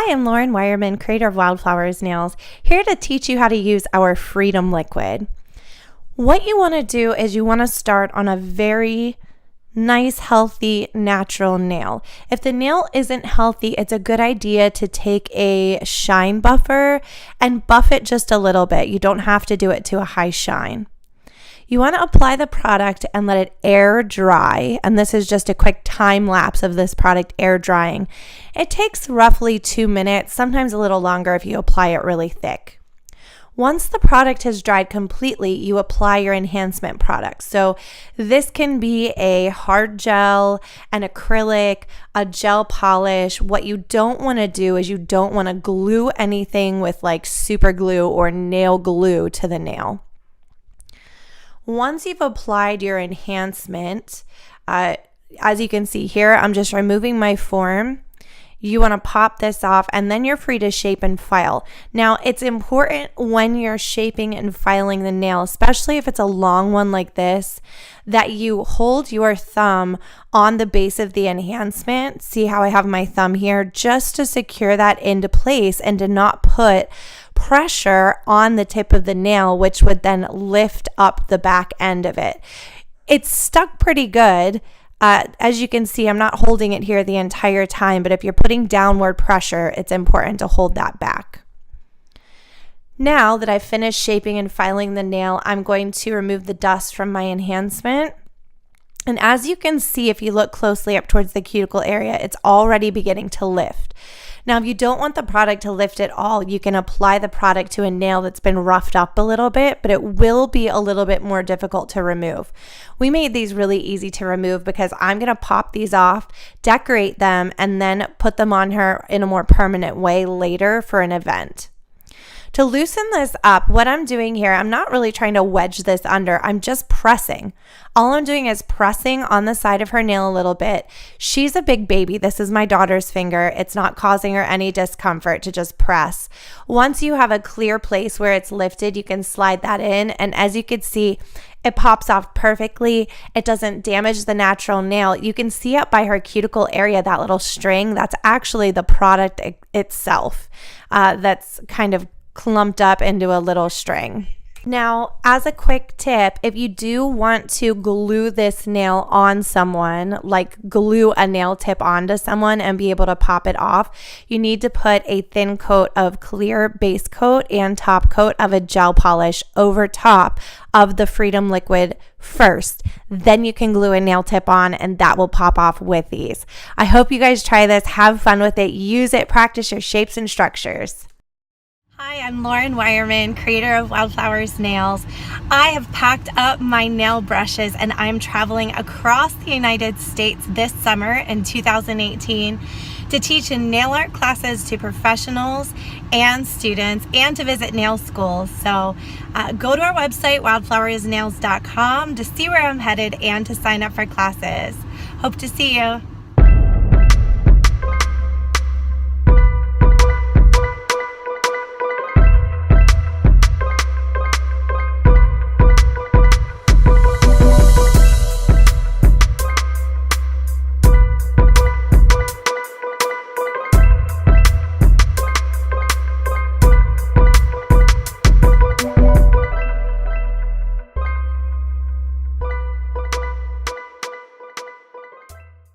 Hi, I'm Lauren Wireman, creator of Wildflowers Nails, here to teach you how to use our Freedom Liquid. What you want to do is you want to start on a very nice, healthy, natural nail. If the nail isn't healthy, it's a good idea to take a shine buffer and buff it just a little bit. You don't have to do it to a high shine. You want to apply the product and let it air dry, and this is just a quick time lapse of this product air drying. It takes roughly 2 minutes, sometimes a little longer if you apply it really thick. Once the product has dried completely, you apply your enhancement products. So this can be a hard gel, an acrylic, a gel polish. What you don't want to do is you don't want to glue anything with like super glue or nail glue to the nail. Once you've applied your enhancement, as you can see here, I'm just removing my form. You want to pop this off and then you're free to shape and file. Now, it's important when you're shaping and filing the nail, especially if it's a long one like this, that you hold your thumb on the base of the enhancement. See how I have my thumb here? Just to secure that into place and to not put pressure on the tip of the nail, which would then lift up the back end of it. It's stuck pretty good. As you can see, I'm not holding it here the entire time, but if you're putting downward pressure, it's important to hold that back. Now that I've finished shaping and filing the nail, I'm going to remove the dust from my enhancement. And as you can see, if you look closely up towards the cuticle area, it's already beginning to lift. Now, if you don't want the product to lift at all, you can apply the product to a nail that's been roughed up a little bit, but it will be a little bit more difficult to remove. We made these really easy to remove because I'm going to pop these off, decorate them, and then put them on her in a more permanent way later for an event. To loosen this up, what I'm doing here, I'm not really trying to wedge this under. I'm just pressing. All I'm doing is pressing on the side of her nail a little bit. She's a big baby. This is my daughter's finger. It's not causing her any discomfort to just press. Once you have a clear place where it's lifted, you can slide that in. And as you can see, it pops off perfectly. It doesn't damage the natural nail. You can see up by her cuticle area, that little string, that's actually the product itself. That's kind of clumped up into a little string. Now, as a quick tip, if you do want to glue this nail on someone, like glue a nail tip onto someone and be able to pop it off, you need to put a thin coat of clear base coat and top coat of a gel polish over top of the Freedom Liquid first. Then you can glue a nail tip on and that will pop off with ease. I hope you guys try this, have fun with it, use it, practice your shapes and structures. Hi, I'm Lauren Wireman, creator of Wildflowers Nails. I have packed up my nail brushes and I'm traveling across the United States this summer in 2018 to teach in nail art classes to professionals and students and to visit nail schools. So go to our website, wildflowersnails.com, to see where I'm headed and to sign up for classes. Hope to see you.